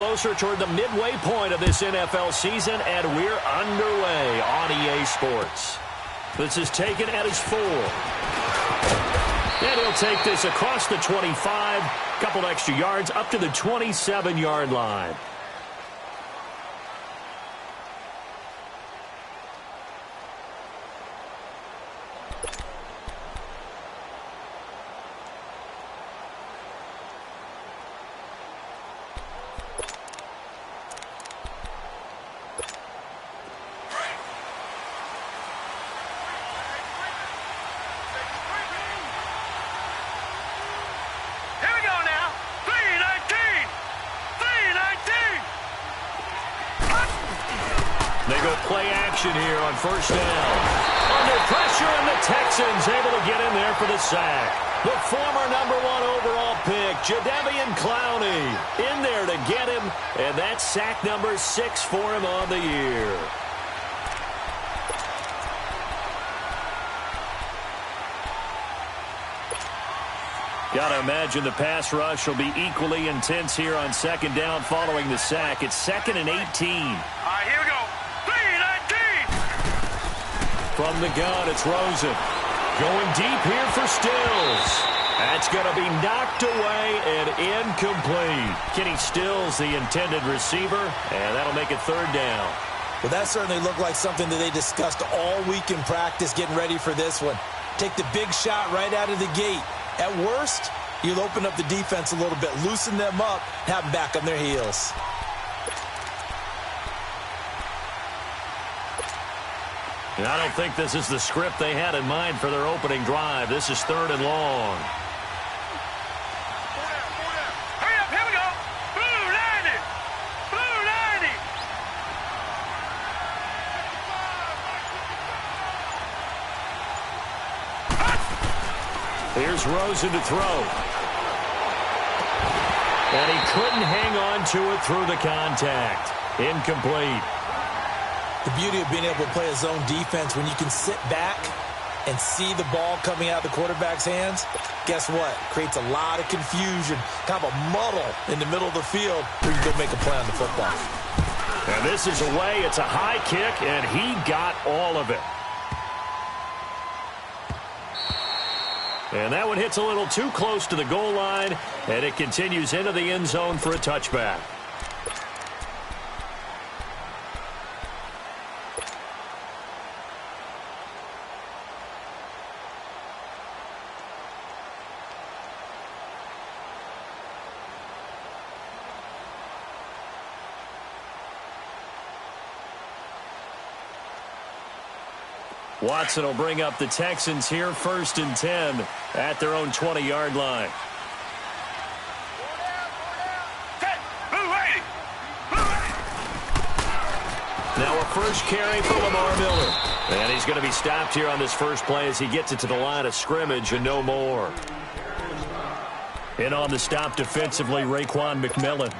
Closer toward the midway point of this NFL season, and we're underway on EA Sports. This is taken at his 4. And he'll take this across the 25, couple extra yards up to the 27-yard line. Here on first down. Under pressure, and the Texans able to get in there for the sack. The former #1 overall pick, Jadeveon Clowney, in there to get him, and that's sack number 6 for him on the year. Got to imagine the pass rush will be equally intense here on second down following the sack. It's 2nd and 18. All right, here we go. From the gun, it's Rosen. Going deep here for Stills. That's going to be knocked away and incomplete. Kenny Stills, the intended receiver, and that'll make it 3rd down. Well, that certainly looked like something that they discussed all week in practice, getting ready for this one. Take the big shot right out of the gate. At worst, you'll open up the defense a little bit, loosen them up, have them back on their heels. And I don't think this is the script they had in mind for their opening drive. This is 3rd and long. Hurry up, here we go. Blue 90. Blue 90. Here's Rosen to throw. And he couldn't hang on to it through the contact. Incomplete. The beauty of being able to play a zone defense when you can sit back and see the ball coming out of the quarterback's hands, guess what? Creates a lot of confusion, kind of a muddle in the middle of the field where you go make a play on the football. And this is away. It's a high kick, and he got all of it. And that one hits a little too close to the goal line, and it continues into the end zone for a touchback. Watson will bring up the Texans here, 1st and 10 at their own 20-yard line. Now a first carry for Lamar Miller. And he's going to be stopped here on this first play as he gets it to the line of scrimmage and no more. And on the stop defensively, Raekwon McMillan.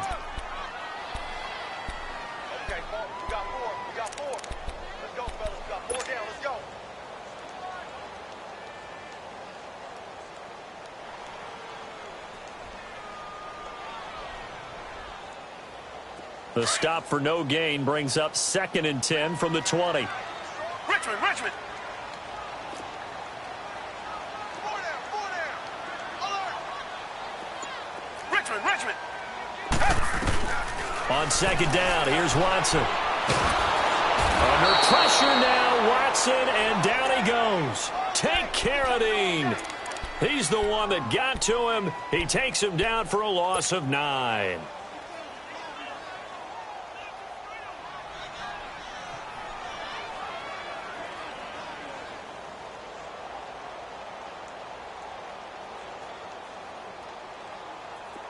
The stop for no gain brings up 2nd and 10 from the 20. Richmond. Richmond. On 2nd down, here's Watson. Under pressure now, Watson, and down he goes. Take Carradine. He's the one that got to him. He takes him down for a loss of 9.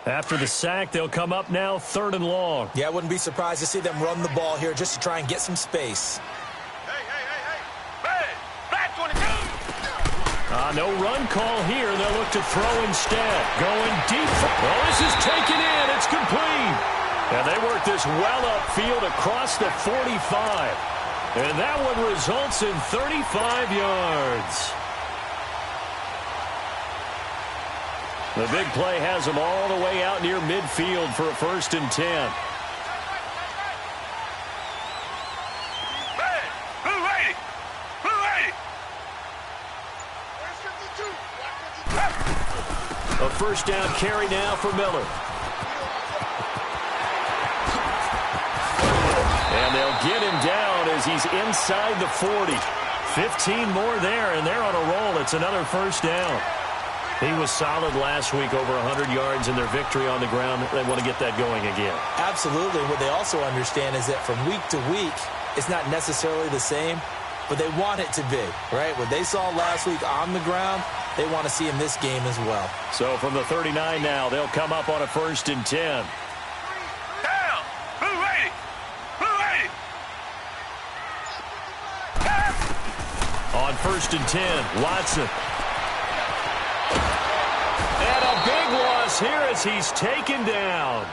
After the sack, they'll come up now 3rd and long. Yeah, I wouldn't be surprised to see them run the ball here just to try and get some space. Hey, back 22. No run call here. They'll look to throw instead. Going deep. Oh, this is taken in. It's complete. And they work this well upfield across the 45. And that one results in 35 yards. The big play has them all the way out near midfield for a 1st and 10. A first down carry now for Miller. And they'll get him down as he's inside the 40. 15 more there, and they're on a roll. It's another first down. He was solid last week, over 100 yards in their victory on the ground. They want to get that going again. Absolutely. What they also understand is that from week to week, it's not necessarily the same, but they want it to be, right? What they saw last week on the ground, they want to see in this game as well. So from the 39 now, they'll come up on a 1st and 10. Down. Blue 80. Blue 80. On 1st and 10, Watson. And a big loss here as he's taken down.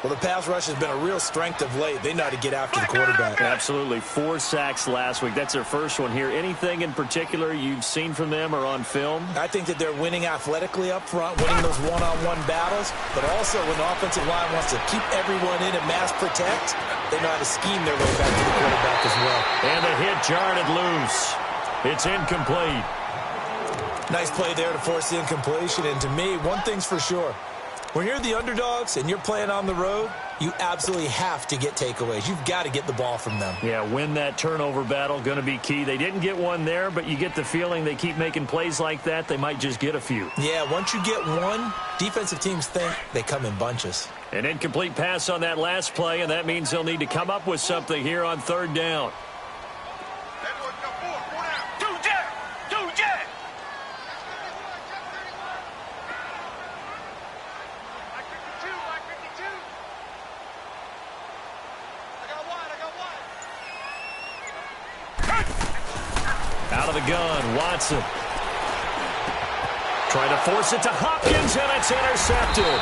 Well, the pass rush has been a real strength of late. They know how to get after the quarterback. Absolutely. 4 sacks last week. That's their first one here. Anything in particular you've seen from them or on film? I think that they're winning athletically up front, winning those one-on-one battles, but also when the offensive line wants to keep everyone in and mass protect, they know how to scheme their way back to the quarterback as well. And the hit jarred it loose. It's incomplete. Nice play there to force the incompletion. And to me, one thing's for sure. When you're the underdogs and you're playing on the road, you absolutely have to get takeaways. You've got to get the ball from them. Yeah, win that turnover battle, going to be key. They didn't get one there, but you get the feeling they keep making plays like that, they might just get a few. Yeah, once you get one, defensive teams think they come in bunches. An incomplete pass on that last play, and that means they'll need to come up with something here on 3rd down. Out of the gun, Watson. Trying to force it to Hopkins, and it's intercepted.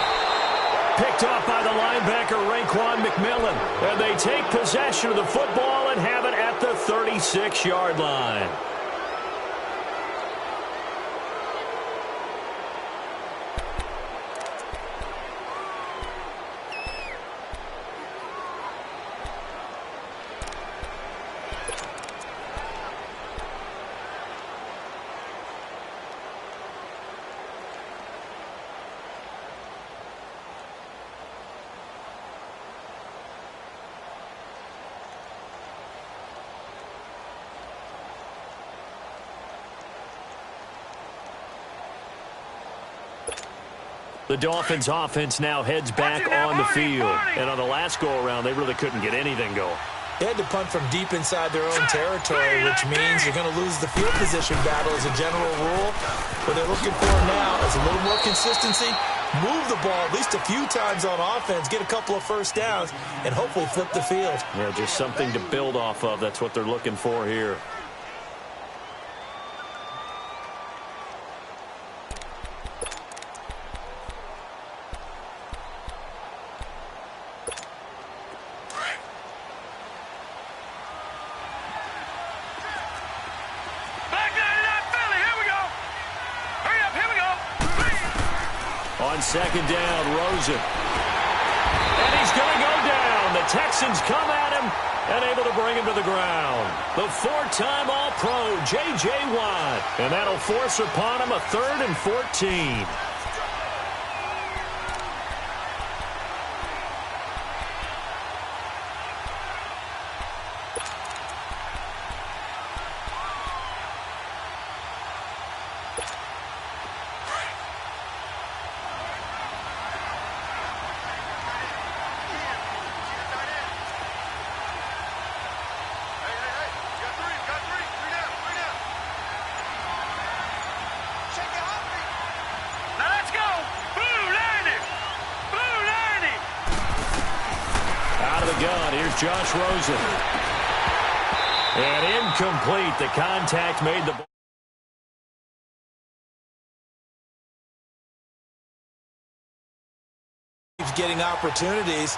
Picked off by the linebacker, Raekwon McMillan. And they take possession of the football and have it at the 36-yard line. The Dolphins' offense now heads back on the field. And on the last go-around, they really couldn't get anything going. They had to punt from deep inside their own territory, which means you're going to lose the field position battle as a general rule. What they're looking for now is a little more consistency, move the ball at least a few times on offense, get a couple of first downs, and hopefully flip the field. Yeah, just something to build off of. That's what they're looking for here. On 2nd down, Rosen. And he's going to go down. The Texans come at him and able to bring him to the ground. The 4-time All-Pro, J.J. Watt. And that'll force upon him a 3rd and 14. Here's Josh Rosen. And incomplete. The contact made the ball. He's getting opportunities,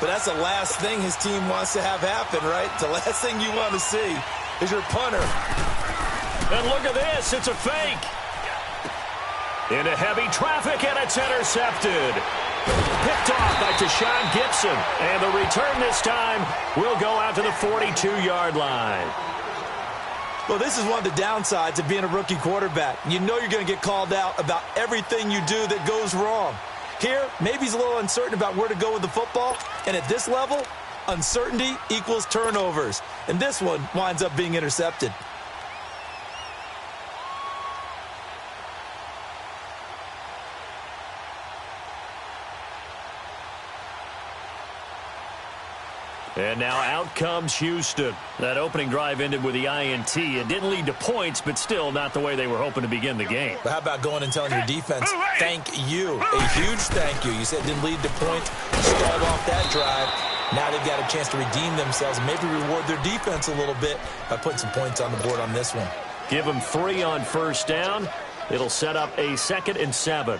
but that's the last thing his team wants to have happen, right? The last thing you want to see is your punter. And look at this. It's a fake. Into heavy traffic, and it's intercepted. Picked off by Tashawn Gibson. And the return this time will go out to the 42-yard line. Well, this is one of the downsides of being a rookie quarterback. You know you're going to get called out about everything you do that goes wrong. Here, maybe he's a little uncertain about where to go with the football, and at this level, uncertainty equals turnovers. And this one winds up being intercepted. And now out comes Houston. That opening drive ended with the INT. It didn't lead to points, but still not the way they were hoping to begin the game. But how about going and telling your defense, thank you, a huge thank you. You said it didn't lead to points, stalled off that drive. Now they've got a chance to redeem themselves and maybe reward their defense a little bit by putting some points on the board on this one. Give them 3 on first down. It'll set up a 2nd and 7.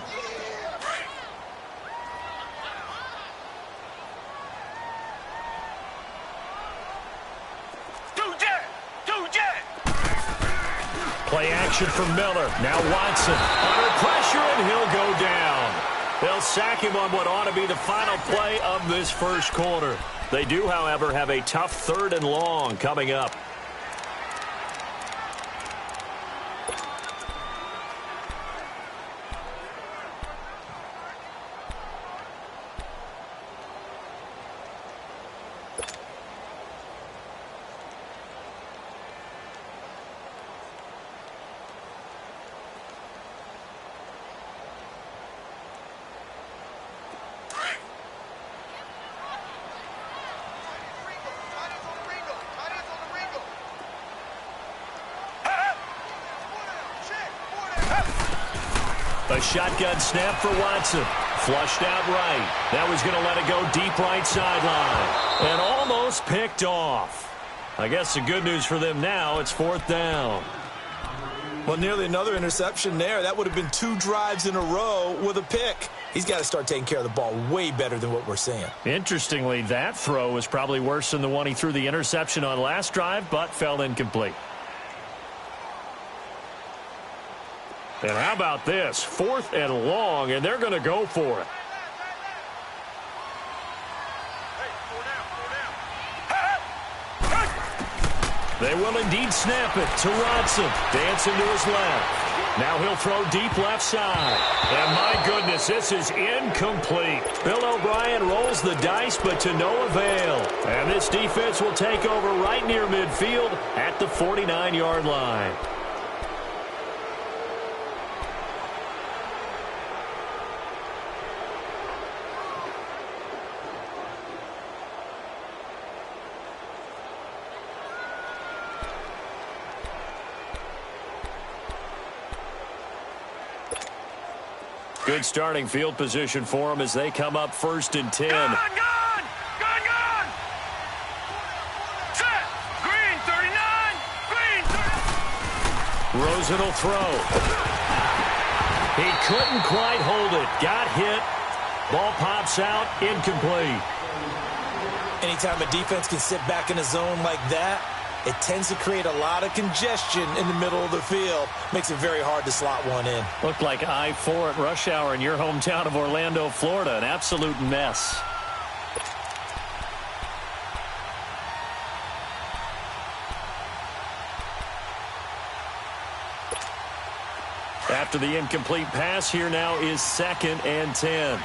Play action for Miller. Now Watson under pressure, and he'll go down. They'll sack him on what ought to be the final play of this first quarter. They do, however, have a tough 3rd and long coming up. A shotgun snap for Watson. Flushed out right. Now he's going to let it go deep right sideline. And almost picked off. I guess the good news for them now, it's 4th down. Well, nearly another interception there. That would have been 2 drives in a row with a pick. He's got to start taking care of the ball way better than what we're seeing. Interestingly, that throw was probably worse than the one he threw the interception on last drive, but fell incomplete. And how about this? 4th and long, and they're going to go for it. They will indeed snap it to Watson. Dancing to his left. Now he'll throw deep left side. And my goodness, this is incomplete. Bill O'Brien rolls the dice, but to no avail. And this defense will take over right near midfield at the 49-yard line. Good starting field position for them as they come up 1st and 10. Gone! Set! Green 39! Green 39! Rosen will throw. He couldn't quite hold it. Got hit. Ball pops out. Incomplete. Anytime a defense can sit back in a zone like that, it tends to create a lot of congestion in the middle of the field. Makes it very hard to slot one in. Looked like I-4 at rush hour in your hometown of Orlando, Florida. An absolute mess. After the incomplete pass, here now is 2nd and 10.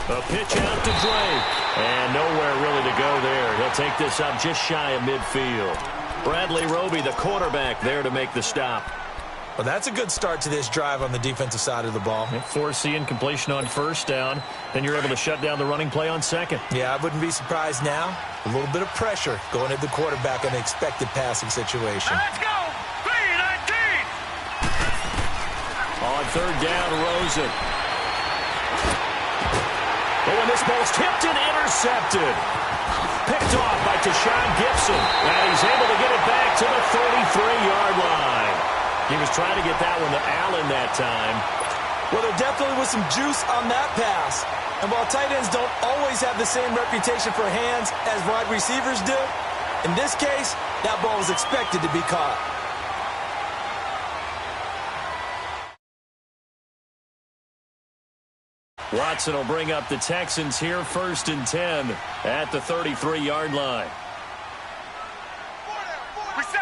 A pitch out to Drake. And nowhere really to go there. He'll take this up just shy of midfield. Bradley Roby, the quarterback, there to make the stop. Well, that's a good start to this drive on the defensive side of the ball. Force the incompletion on 1st down. Then you're able to shut down the running play on 2nd. Yeah, I wouldn't be surprised now. A little bit of pressure going at the quarterback in an expected passing situation. Let's go! 319! On 3rd down, Rosen. Oh, and this ball's tipped and intercepted. Picked off by Tashawn Gibson. And he's able to get it back to the 33-yard line. He was trying to get that one to Allen that time. Well, there definitely was some juice on that pass. And while tight ends don't always have the same reputation for hands as wide receivers do, in this case, that ball was expected to be caught. Watson will bring up the Texans here, 1st and 10 at the 33-yard line. Reset.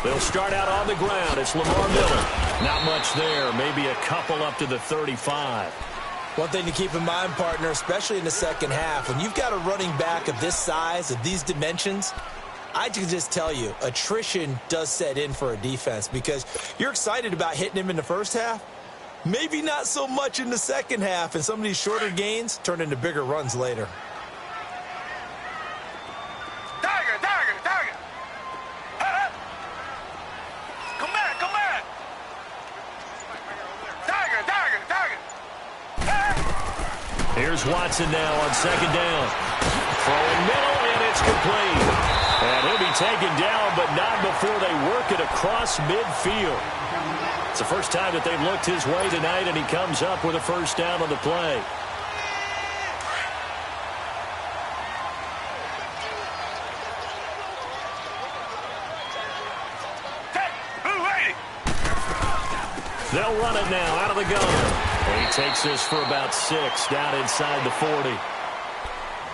They'll start out on the ground. It's Lamar Miller. Not much there. Maybe a couple up to the 35. One thing to keep in mind, partner, especially in the second half, when you've got a running back of this size, of these dimensions, I can just tell you, attrition does set in for a defense because you're excited about hitting him in the first half. Maybe not so much in the second half, and some of these shorter gains turn into bigger runs later. Tiger. Come back. Tiger. Here's Watson now on 2nd down. Throwing middle, and it's complete. And he'll be taken down, but not before they work it across midfield. It's the first time that they've looked his way tonight, and he comes up with a 1st down on the play. They'll run it now out of the gun. And he takes this for about 6 down inside the 40.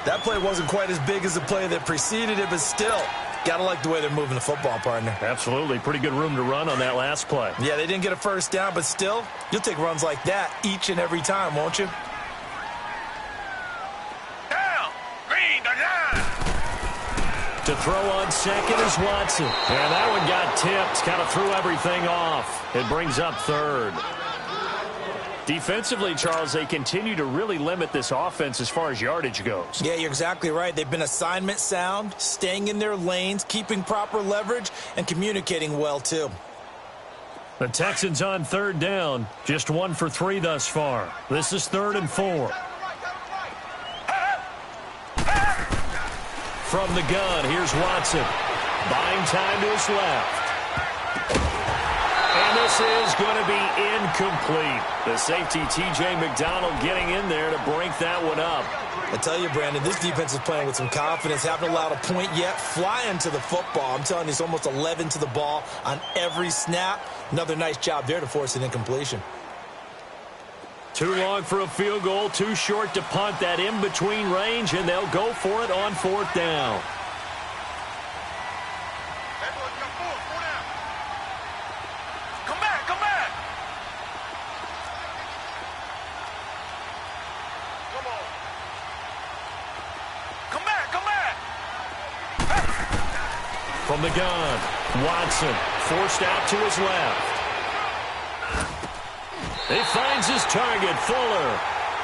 That play wasn't quite as big as the play that preceded it, but still, got to like the way they're moving the football, partner. Absolutely. Pretty good room to run on that last play. Yeah, they didn't get a 1st down, but still, you'll take runs like that each and every time, won't you? Down. Green, the line. To throw on 2nd is Watson. And that one got tipped. Kind of threw everything off. It brings up 3rd. Defensively, Charles, they continue to really limit this offense as far as yardage goes. Yeah, you're exactly right. They've been assignment sound, staying in their lanes, keeping proper leverage, and communicating well, too. The Texans on 3rd down. Just 1 for 3 thus far. This is 3rd and 4. From the gun, here's Watson. Buying time to his left. And this is going to be incomplete. The safety, T.J. McDonald, getting in there to break that one up. I tell you, Brandon, this defense is playing with some confidence. Haven't allowed a point yet. Flying to the football. I'm telling you, it's almost 11 to the ball on every snap. Another nice job there to force an incompletion. Too long for a field goal, too short to punt. That in-between range, and they'll go for it on 4th down. Come back. Come back. From the gun, Watson forced out to his left. He finds his target, Fuller.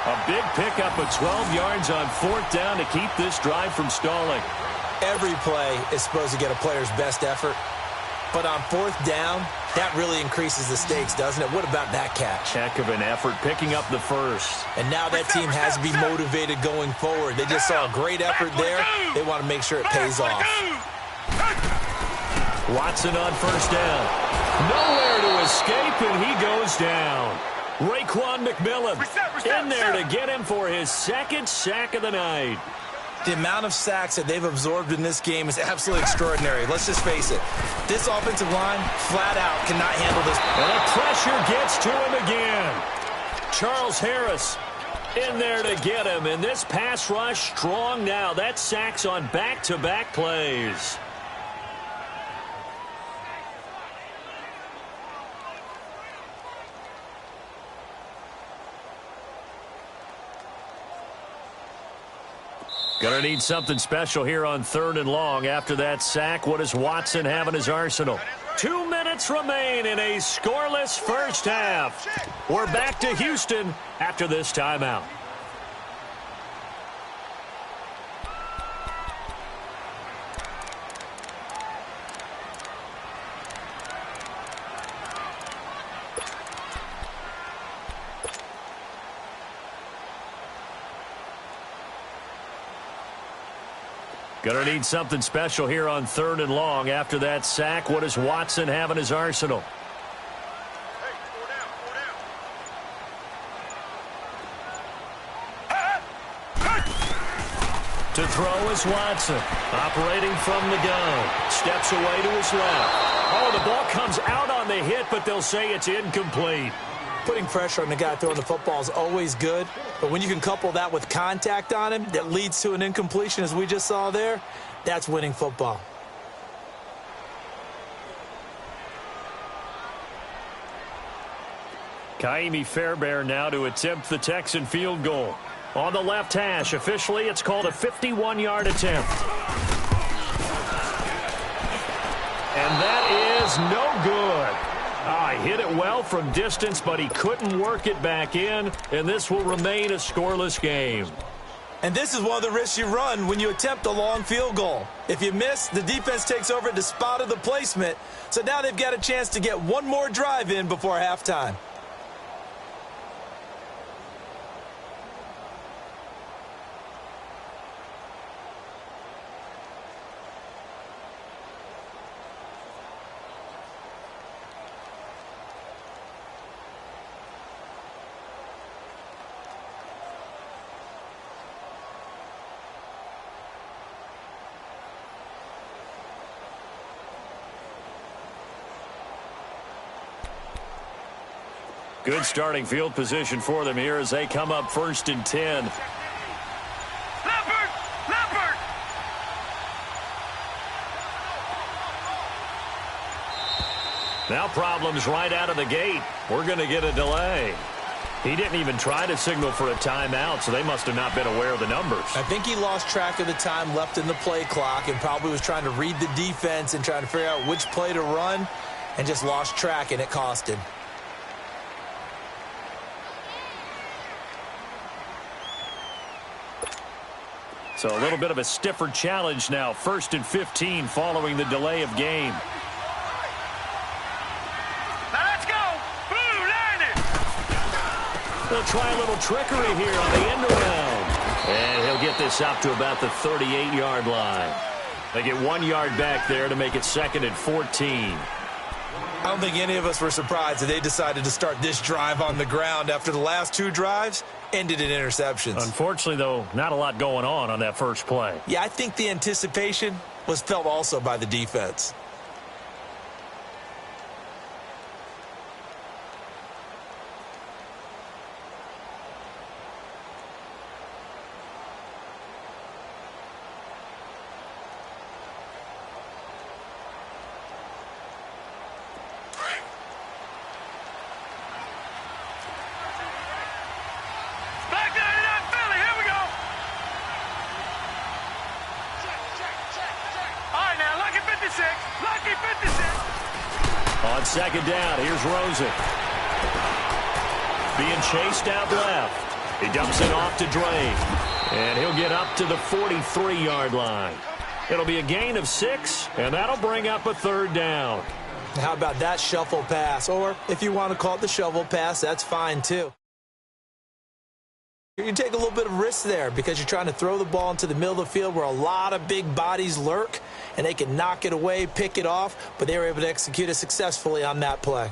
A big pickup of 12 yards on 4th down to keep this drive from stalling. Every play is supposed to get a player's best effort. But on 4th down, that really increases the stakes, doesn't it? What about that catch? Heck of an effort, picking up the 1st. And now that team has to be motivated going forward. They just saw a great effort there. They want to make sure it pays off. Watson on 1st down. Nowhere to escape, and he goes down. Raekwon McMillan in there to get him for his 2nd sack of the night. The amount of sacks that they've absorbed in this game is absolutely extraordinary. Let's just face it. This offensive line, flat out, cannot handle this. And the pressure gets to him again. Charles Harris in there to get him. And this pass rush strong now. That's sacks on back-to-back plays. Gonna need something special here on 3rd and long. After that sack, what does Watson have in his arsenal? 2 minutes remain in a scoreless first half. We're back to Houston after this timeout. Gonna need something special here on 3rd and long. After that sack, what does Watson have in his arsenal? To throw is Watson, operating from the gun. Steps away to his left. Oh, the ball comes out on the hit, but they'll say it's incomplete. Putting pressure on the guy throwing the football is always good, but when you can couple that with contact on him that leads to an incompletion, as we just saw there, that's winning football. Kaimi Fairbairn now to attempt the Texan field goal. On the left hash, officially it's called a 51-yard attempt. And that is no good. He hit it well from distance, but he couldn't work it back in, and this will remain a scoreless game. And this is one of the risks you run when you attempt a long field goal. If you miss, the defense takes over at the spot of the placement, so now they've got a chance to get one more drive in before halftime. Good starting field position for them here as they come up 1st and 10. Leopard! Now problems right out of the gate. We're going to get a delay. He didn't even try to signal for a timeout, so they must have not been aware of the numbers. I think he lost track of the time left in the play clock and probably was trying to read the defense and trying to figure out which play to run and just lost track, and it cost him. So a little bit of a stiffer challenge now. 1st and 15 following the delay of game. Now let's go. Blue, line it. They'll try a little trickery here on the end around. And he'll get this up to about the 38-yard line. They get 1 yard back there to make it 2nd and 14. I don't think any of us were surprised that they decided to start this drive on the ground after the last 2 drives ended in interceptions. Unfortunately, though, not a lot going on that first play. Yeah, I think the anticipation was felt also by the defense. On 2nd down, here's Rosen. Being chased out left. He dumps it off to Drake. And he'll get up to the 43-yard line. It'll be a gain of 6, and that'll bring up a 3rd down. How about that shuffle pass? Or if you want to call it the shovel pass, that's fine too. You take a little bit of risk there because you're trying to throw the ball into the middle of the field where a lot of big bodies lurk, and they can knock it away, pick it off, but they were able to execute it successfully on that play.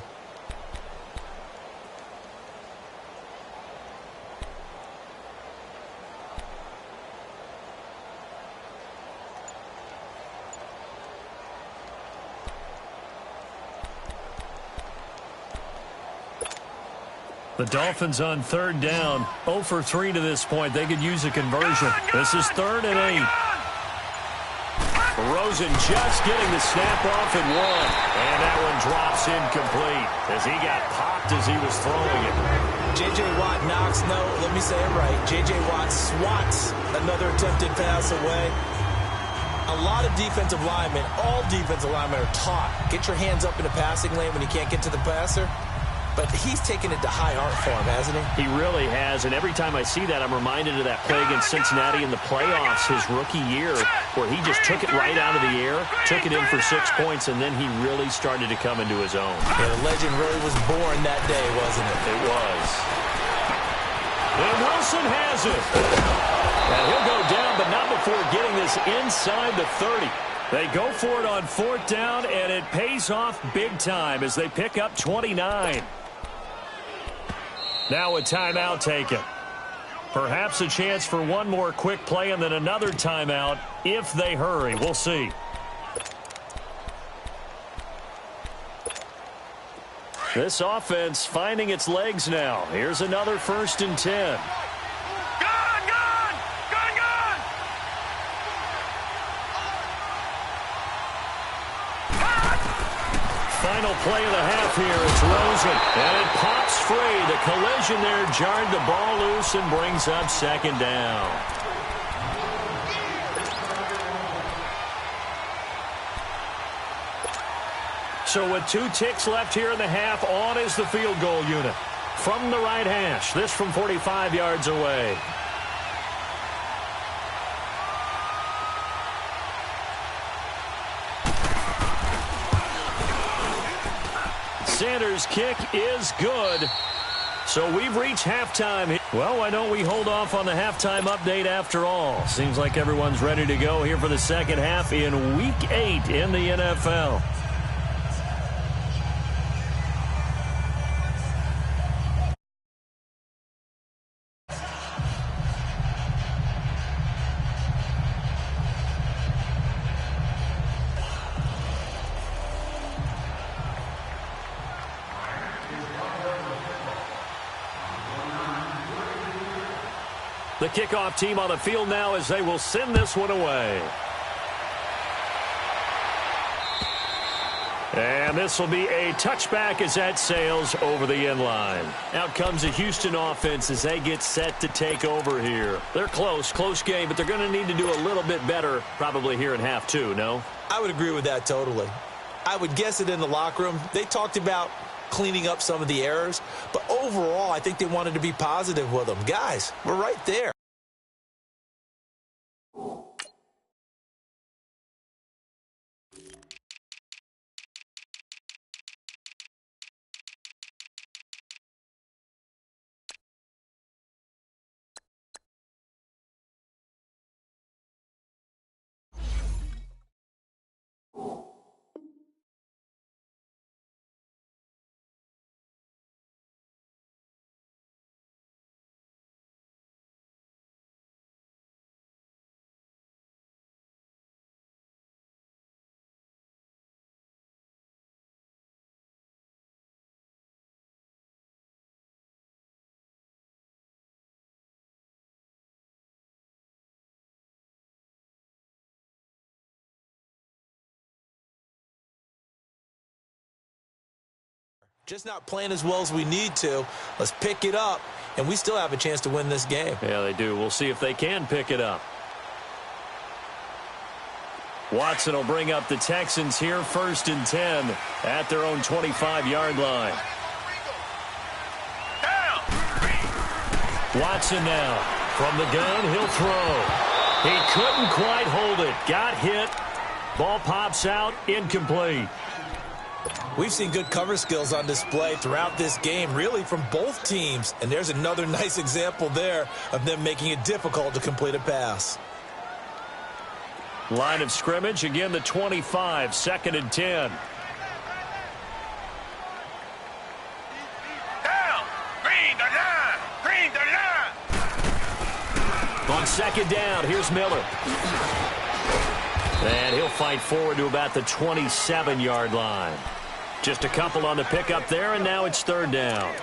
The Dolphins on 3rd down, 0 for 3 to this point. They could use a conversion. This is 3rd and 8. Rosen just getting the snap off at 1. And that one drops incomplete as he got popped as he was throwing it. J.J. Watt knocks, no, let me say it right. J.J. Watt swats another attempted pass away. A lot of defensive linemen, all defensive linemen are taught, get your hands up in the passing lane when you can't get to the passer. But he's taken it to high art form, hasn't he? He really has, and every time I see that, I'm reminded of that play against Cincinnati in the playoffs his rookie year, where he just took it right out of the air, took it in for 6 points, and then he really started to come into his own. Yeah, the legend really was born that day, wasn't it? It was. And Wilson has it. And he'll go down, but not before getting this inside the 30. They go for it on 4th down, and it pays off big time as they pick up 29. Now a timeout taken. Perhaps a chance for one more quick play and then another timeout if they hurry. We'll see. This offense finding its legs now. Here's another 1st and 10. Final play of the half here. It's Rosen. And it pops free. The collision there jarred the ball loose and brings up 2nd down. So with 2 ticks left here in the half, on is the field goal unit. From the right hash. This from 45 yards away. Sanders' kick is good. So we've reached halftime. Well, why don't we hold off on the halftime update after all? Seems like everyone's ready to go here for the second half in Week 8 in the NFL. The kickoff team on the field now as they will send this one away. And this will be a touchback as that sails over the end line. Out comes the Houston offense as they get set to take over here. They're close game, but they're going to need to do a little bit better probably here in half 2, no? I would agree with that totally. I would guess it in the locker room. They talked about cleaning up some of the errors, but overall I think they wanted to be positive with them. Guys, we're right there. Just not playing as well as we need to. Let's pick it up, and we still have a chance to win this game. Yeah, they do. We'll see if they can pick it up. Watson will bring up the Texans here, 1st and 10 at their own 25-yard line. Watson now from the gun. He'll throw. He couldn't quite hold it. Got hit. Ball pops out. Incomplete. We've seen good cover skills on display throughout this game, really from both teams. And there's another nice example there of them making it difficult to complete a pass. Line of scrimmage, again the 25, 2nd and 10. Down! Green the line! Green the line! On 2nd down, here's Miller. And he'll fight forward to about the 27-yard line. Just a couple on the pickup there, and now it's 3rd down.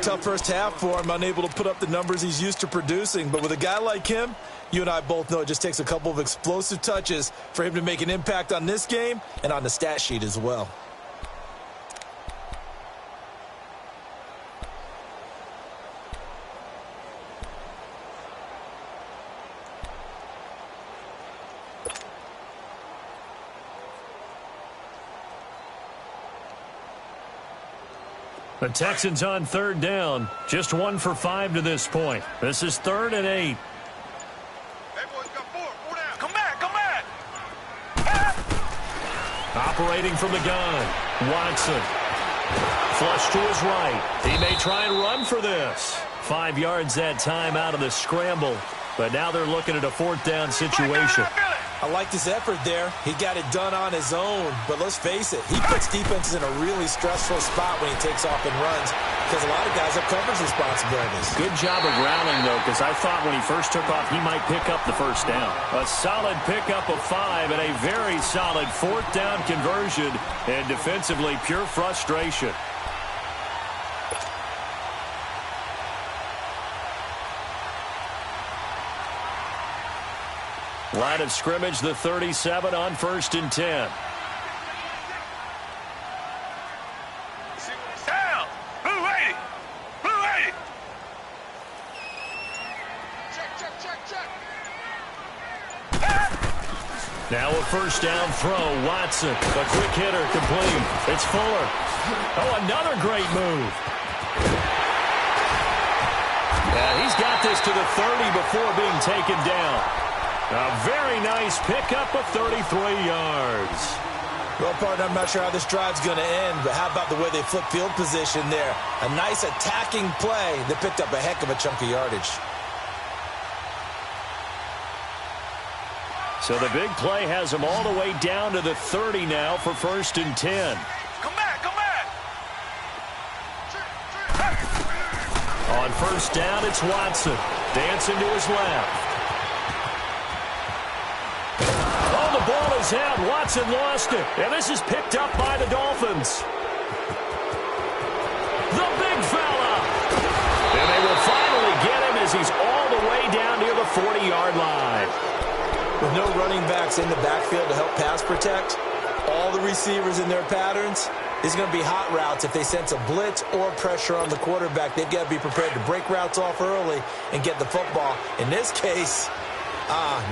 Tough first half for him, unable to put up the numbers he's used to producing. But with a guy like him, you and I both know it just takes a couple of explosive touches for him to make an impact on this game and on the stat sheet as well. The Texans on 3rd down. Just 1 for 5 to this point. This is 3rd and 8. Hey, boys, got 4 down. Come back, come back. Ah! Operating from the gun. Watson. Flush to his right. He may try and run for this. 5 yards that time out of the scramble. But now they're looking at a 4th down situation. I liked his effort there. He got it done on his own. But let's face it, he puts defenses in a really stressful spot when he takes off and runs because a lot of guys have coverage responsibilities. Good job of grounding, though, because I thought when he first took off, he might pick up the 1st down. A solid pickup of 5 and a very solid 4th down conversion. And defensively, pure frustration. Line of scrimmage, the 37 on 1st and 10. Down. Blue 80. Blue 80. Check. Now a first down throw. Watson, a quick hitter, complete. It's Fuller. Oh, another great move. Yeah, he's got this to the 30 before being taken down. A very nice pickup of 33 yards. Well, partner, I'm not sure how this drive's going to end, but how about the way they flip field position there? A nice attacking play that picked up a heck of a chunk of yardage. So the big play has them all the way down to the 30 now for 1st and 10. Come back. On first down, it's Watson. Dancing to his left. Oh, the ball is out. Watson lost it. And this is picked up by the Dolphins. The big fella. And they will finally get him as he's all the way down near the 40-yard line. With no running backs in the backfield to help pass protect, all the receivers in their patterns, it's going to be hot routes. If they sense a blitz or pressure on the quarterback, they've got to be prepared to break routes off early and get the football. In this case,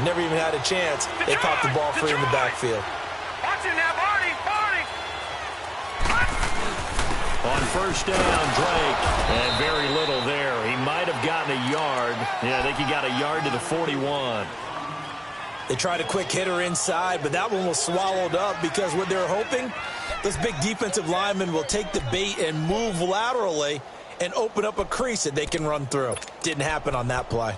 never even had a chance. They popped the ball free in the backfield. Watch it now, Barney. On first down, Drake. And very little there. He might have gotten a yard. Yeah, I think he got a yard to the 41. They tried a quick hitter inside, but that one was swallowed up because what they're hoping, those big defensive linemen will take the bait and move laterally and open up a crease that they can run through. Didn't happen on that play.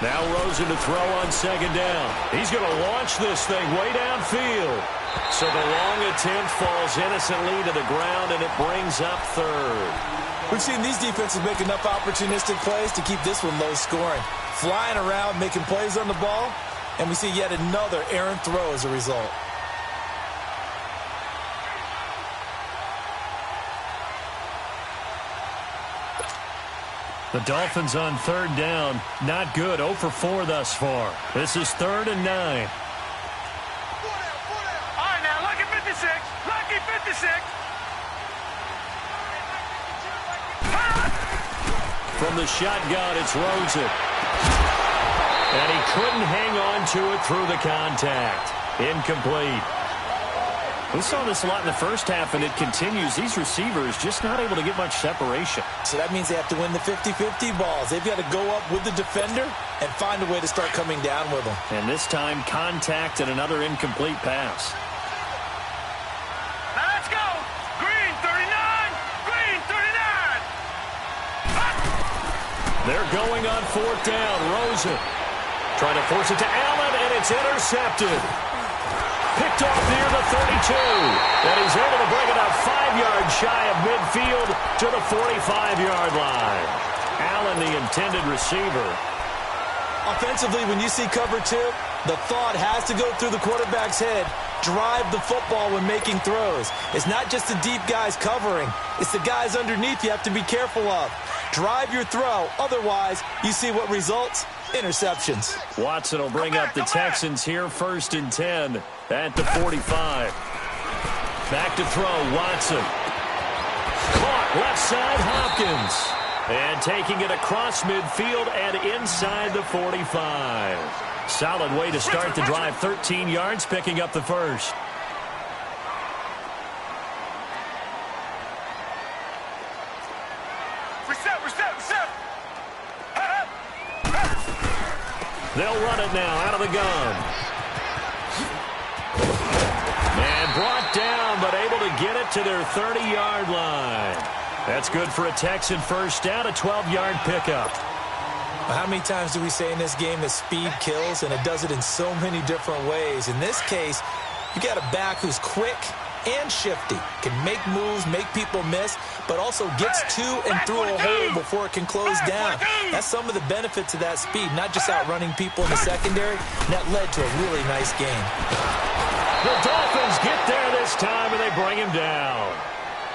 Now Rosen to throw on second down. He's going to launch this thing way downfield. So the long attempt falls innocently to the ground, and it brings up third. We've seen these defenses make enough opportunistic plays to keep this one low scoring. Flying around, making plays on the ball, and we see yet another errant throw as a result. The Dolphins on third down. Not good. 0 for 4 thus far. This is 3rd and 9. All right, now, lucky 56. Lucky 56. From the shotgun, it's Rosen. And he couldn't hang on to it through the contact. Incomplete. We saw this a lot in the first half, and it continues. These receivers just not able to get much separation. So that means they have to win the 50-50 balls. They've got to go up with the defender and find a way to start coming down with them. And this time, contact and another incomplete pass. Now let's go. Green 39. Green 39. They're going on 4th down. Rosen trying to force it to Allen, and it's intercepted. Picked off near the 32. And he's able to bring it up 5 yards shy of midfield to the 45-yard line. Allen, the intended receiver. Offensively, when you see cover 2, the thought has to go through the quarterback's head. Drive the football when making throws. It's not just the deep guys covering. It's the guys underneath you have to be careful of. Drive your throw. Otherwise, you see what results? Interceptions. Watson will bring up the Texans here, 1st and 10 at the 45. Back to throw, Watson. Caught left side, Hopkins. And taking it across midfield and inside the 45. Solid way to start the drive, 13 yards, picking up the first. Reset. They'll run it now out of the gun. And brought down, but able to get it to their 30-yard line. That's good for a Texan first down, a 12-yard pickup. How many times do we say in this game that speed kills, and it does it in so many different ways? In this case, you got a back who's quick, and shifty. Can make moves, make people miss, but also gets to and through a hole before it can close down. That's some of the benefits of that speed, not just outrunning people in the secondary. And that led to a really nice game. The Dolphins get there this time, and they bring him down.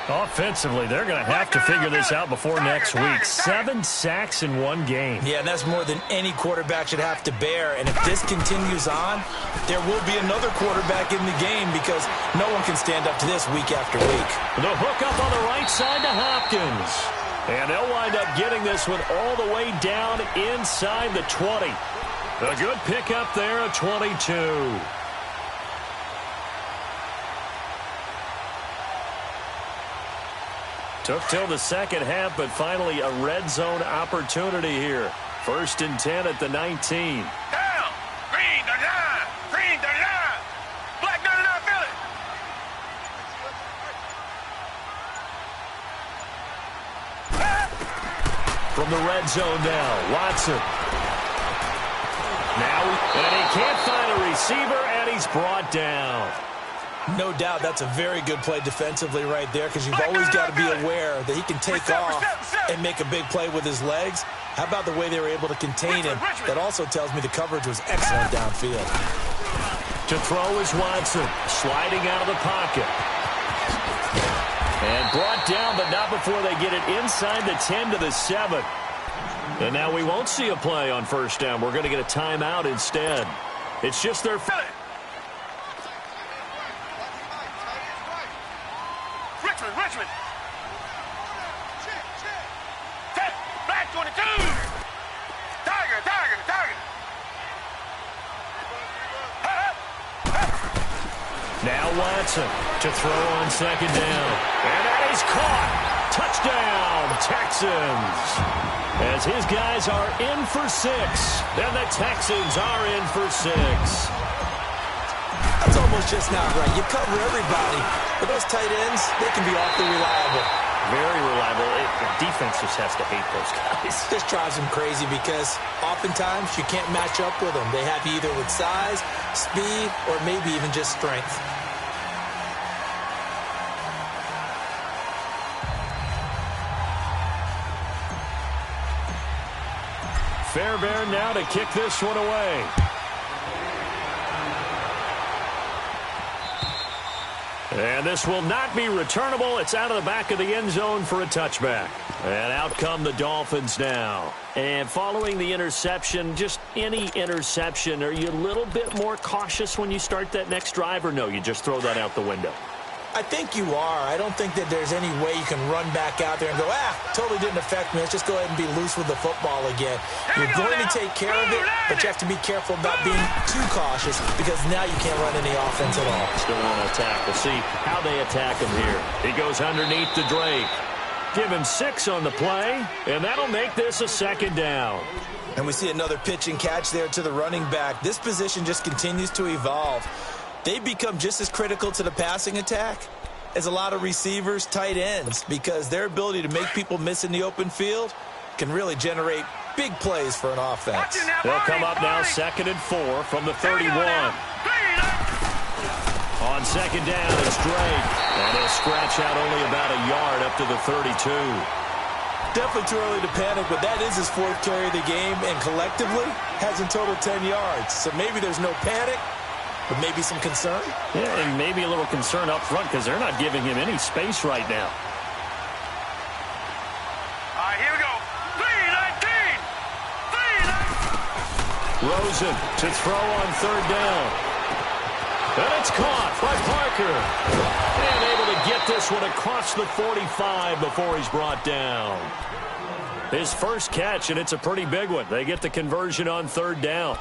Offensively, they're going to have to figure this out before next week. 7 sacks in one game. Yeah, and that's more than any quarterback should have to bear. And if this continues on, there will be another quarterback in the game because no one can stand up to this week after week. The hook up on the right side to Hopkins. And they'll wind up getting this one all the way down inside the 20. A good pickup there at 22. Took till the second half, but finally a red zone opportunity here. 1st and 10 at the 19. Down. Green the line. Green the line. Black the line, Philly. From the red zone now, Watson. Now, and he can't find a receiver, and he's brought down. No doubt that's a very good play defensively right there because you've always got to be aware that he can take off and make a big play with his legs. How about the way they were able to contain him? That also tells me the coverage was excellent downfield. To throw is Watson, sliding out of the pocket. And brought down, but not before they get it inside the 10 to the 7. And now we won't see a play on 1st down. We're going to get a timeout instead. It's just their... Richmond. Black 22. Tiger. Now Watson to throw on 2nd down. And that is caught. Touchdown, Texans. As his guys are in for 6. And the Texans are in for 6. That's almost just not right. You cover everybody, but those tight ends, they can be awfully reliable. Very reliable. The defense just has to hate those guys. This drives them crazy because oftentimes you can't match up with them. They have you either with size, speed, or maybe even just strength. Fairbairn now to kick this one away. And this will not be returnable. It's out of the back of the end zone for a touchback. And out come the Dolphins now. And following the interception, just any interception, are you a little bit more cautious when you start that next drive, or no, you just throw that out the window? I think you are. I don't think that there's any way you can run back out there and go, totally didn't affect me. Let's just go ahead and be loose with the football again. You're going to take care of it, but you have to be careful about being too cautious because now you can't run any offense at all. Still want to attack. We'll see how they attack him here. He goes underneath the Drake. Give him 6 on the play, and that'll make this a 2nd down. And we see another pitch and catch there to the running back. This position just continues to evolve. They become just as critical to the passing attack as a lot of receivers, tight ends, because their ability to make people miss in the open field can really generate big plays for an offense. They'll come up now 2nd and 4 from the 31. On 2nd down, it's Drake. And he'll scratch out only about a yard up to the 32. Definitely too early to panic, but that is his 4th carry of the game, and collectively has in total 10 yards. So maybe there's no panic, but maybe some concern? Yeah, and maybe a little concern up front because they're not giving him any space right now. All right, here we go. 3-19. Rosen to throw on 3rd down. And it's caught by Parker. And able to get this one across the 45 before he's brought down. His first catch, and it's a pretty big one. They get the conversion on 3rd down.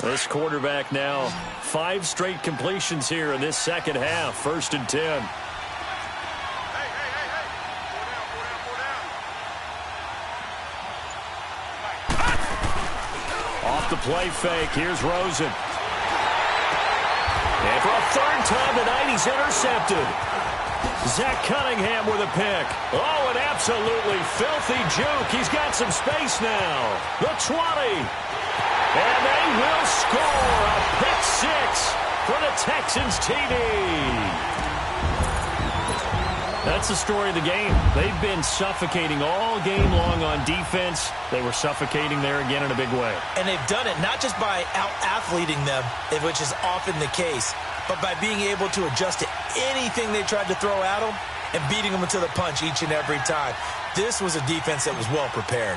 This quarterback now 5 straight completions here in this second half. 1st and 10. Off the play fake. Here's Rosen. And for a 3rd time tonight, he's intercepted. Zach Cunningham with a pick. Oh, an absolutely filthy juke. He's got some space now. The 20. And they will score a pick six for the Texans TD. That's the story of the game. They've been suffocating all game long on defense. They were suffocating there again in a big way. And they've done it not just by out-athleting them, which is often the case, but by being able to adjust to anything they tried to throw at them and beating them to the punch each and every time. This was a defense that was well prepared.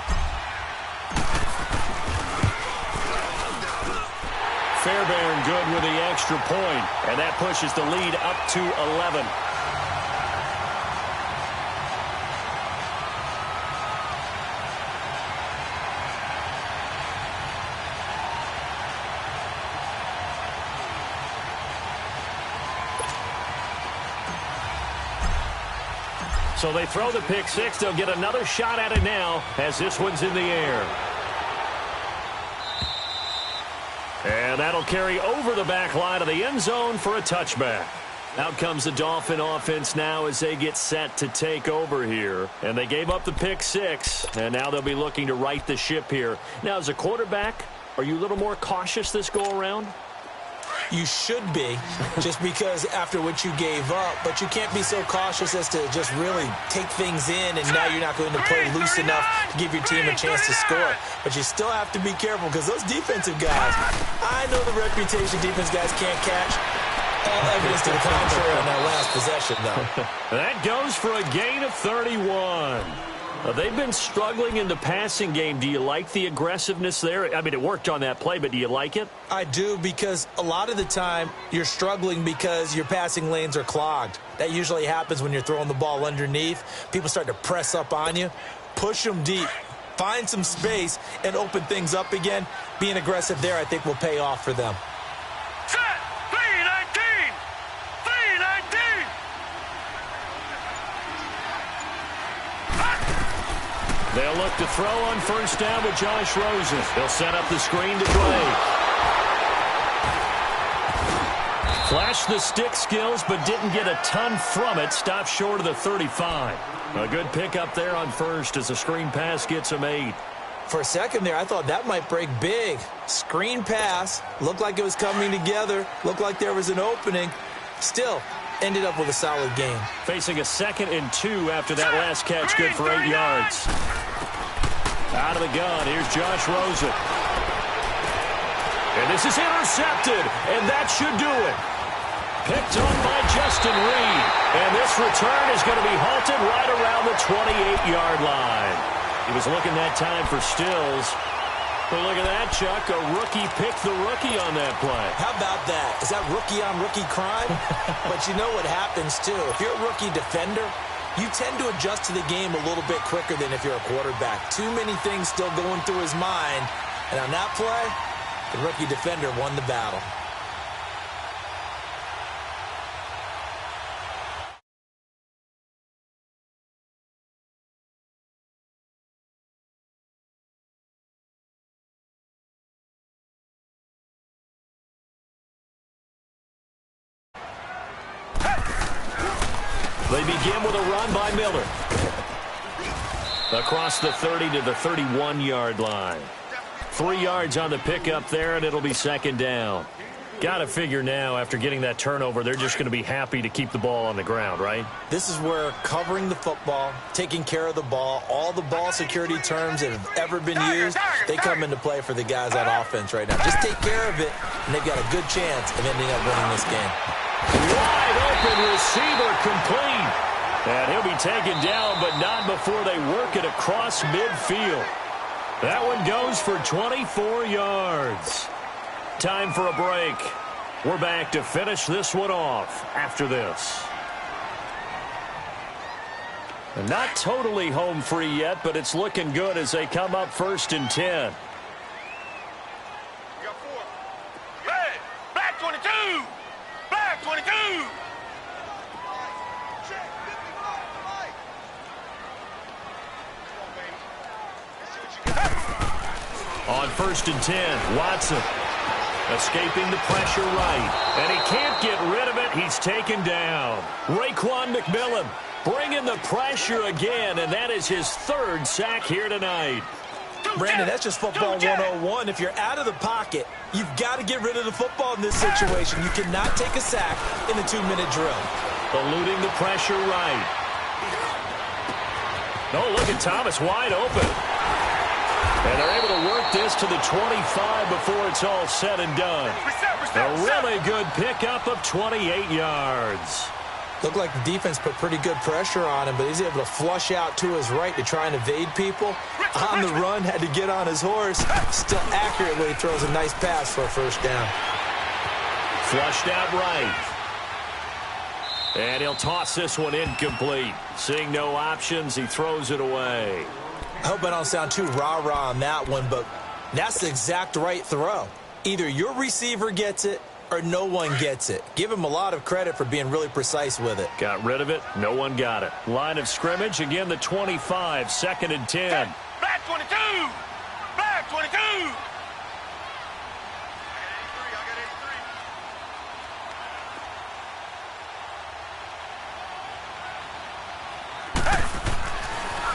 Fairbairn good with the extra point, and that pushes the lead up to 11. So they throw the pick six. They'll get another shot at it now as this one's in the air. And that'll carry over the back line of the end zone for a touchback. Out comes the Dolphin offense now as they get set to take over here. And they gave up the pick six, and now they'll be looking to right the ship here. Now, as a quarterback, are you a little more cautious this go-around? You should be, just because after what you gave up, but you can't be so cautious as to just really take things in, and now you're not going to play loose enough to give your team a chance to score. But you still have to be careful because those defensive guys, I know the reputation defense guys can't catch. All evidence to the contrary on that last possession, though. That goes for a gain of 31. They've been struggling in the passing game. Do you like the aggressiveness there? I mean, it worked on that play, but do you like it? I do, because a lot of the time you're struggling because your passing lanes are clogged. That usually happens when you're throwing the ball underneath. People start to press up on you. Push them deep. Find some space and open things up again. Being aggressive there, I think, will pay off for them. Set! 319! 319! They'll look to throw on first down with Josh Rosen. They'll set up the screen to Blake. Flashed the stick skills, but didn't get a ton from it. Stopped short of the 35. A good pickup there on first as the screen pass gets him 8. For a second there, I thought that might break big. Screen pass. Looked like it was coming together. Looked like there was an opening. Still, ended up with a solid game. Facing a 2nd and 2 after that last catch, good for 8 yards. Out of the gun, here's Josh Rosen. And this is intercepted, and that should do it. Picked up by Justin Reed. And this return is going to be halted right around the 28-yard line. He was looking that time for Stills. But look at that, Chuck. A rookie picked the rookie on that play. How about that? Is that rookie-on-rookie crime? But you know what happens, too. If you're a rookie defender, you tend to adjust to the game a little bit quicker than if you're a quarterback. Too many things still going through his mind. And on that play, the rookie defender won the battle. They begin with a run by Miller. Across the 30 to the 31-yard line. 3 yards on the pickup there, and it'll be 2nd down. Got to figure now, after getting that turnover, they're just going to be happy to keep the ball on the ground, right? This is where covering the football, taking care of the ball, all the ball security terms that have ever been used, they come into play for the guys on offense right now. Just take care of it, and they've got a good chance of ending up winning this game. Wide open receiver complete. And he'll be taken down, but not before they work it across midfield. That one goes for 24 yards. Time for a break. We're back to finish this one off after this. Not totally home free yet, but it's looking good as they come up 1st and 10. Hey, black 22! Black 22! On 1st and 10, Watson escaping the pressure right. And he can't get rid of it. He's taken down. Raekwon McMillan bringing the pressure again, and that is his 3rd sack here tonight. Brandon, that's just football 101. If you're out of the pocket, you've got to get rid of the football in this situation. You cannot take a sack in a 2-minute drill. Eluding the pressure right. Oh, look at Thomas wide open. And they're able to work this to the 25 before it's all said and done. A really good pickup of 28 yards. Looked like the defense put pretty good pressure on him, but he's able to flush out to his right to try and evade people. On the run, had to get on his horse. Still accurately throws a nice pass for a first down. Flushed out right. And he'll toss this one incomplete. Seeing no options, he throws it away. I hope I don't sound too rah-rah on that one, but that's the exact right throw. Either your receiver gets it or no one gets it. Give him a lot of credit for being really precise with it. Got rid of it. No one got it. Line of scrimmage, again the 25, 2nd and 10. Black 22! Black 22!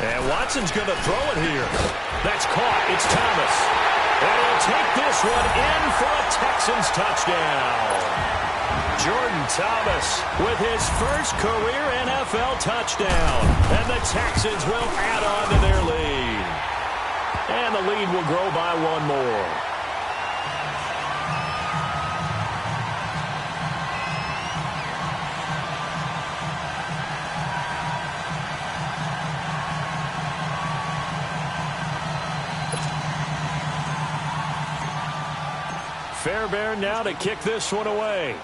And Watson's going to throw it here. That's caught. It's Thomas. And he'll take this one in for a Texans touchdown. Jordan Thomas with his first career NFL touchdown. And the Texans will add on to their lead. And the lead will grow by one more. Fairbairn now to kick this one away.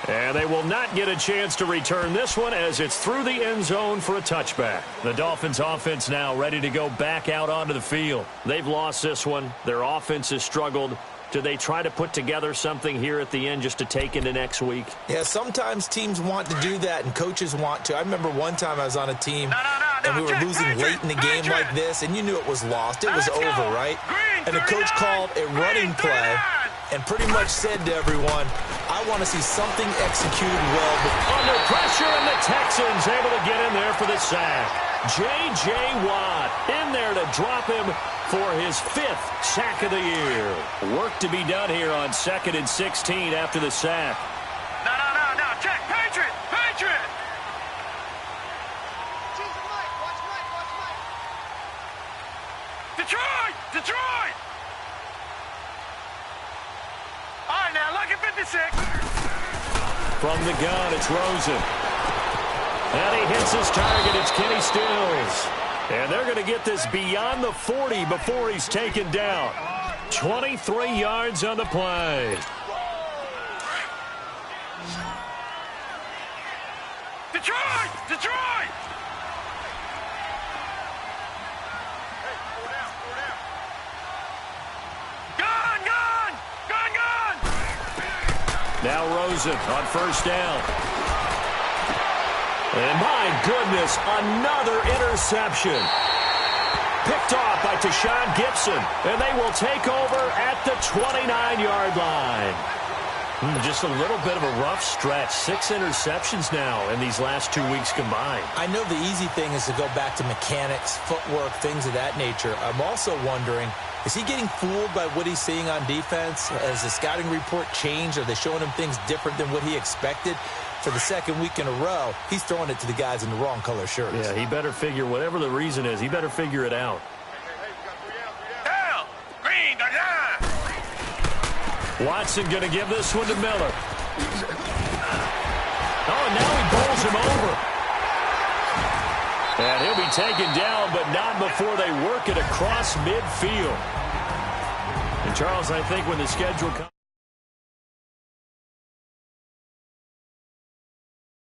And they will not get a chance to return this one as it's through the end zone for a touchback. The Dolphins offense now ready to go back out onto the field. They've lost this one. Their offense has struggled. Do they try to put together something here at the end just to take into next week? Yeah, sometimes teams want to do that and coaches want to. I remember one time I was on a team and we were losing late in the game like this, and you knew it was lost. It was over, right? And the coach called a running play and pretty much said to everyone, I want to see something executed well. Under pressure, and the Texans able to get in there for the sack. J.J. Watt in there to drop him for his 5th sack of the year. Work to be done here on 2nd and 16 after the sack. No. Check. Patriot. Detroit. All right, now, look at 56. From the gun, it's Rosen. And he hits his target. It's Kenny Stills. And they're going to get this beyond the 40 before he's taken down. 23 yards on the play. Detroit! Gun! Now Rosen on first down. And my goodness, another interception. Picked off by Tashawn Gibson. And they will take over at the 29-yard line. Just a little bit of a rough stretch. 6 interceptions now in these last 2 weeks combined. I know the easy thing is to go back to mechanics, footwork, things of that nature. I'm also wondering, is he getting fooled by what he's seeing on defense? Has the scouting report changed? Are they showing him things different than what he expected? For the 2nd week in a row, he's throwing it to the guys in the wrong color shirts. Yeah, he better figure, whatever the reason is, he better figure it out. Green, Watson going to give this one to Miller. Oh, and now he bowls him over. And he'll be taken down, but not before they work it across midfield. And, Charles, I think when the schedule comes...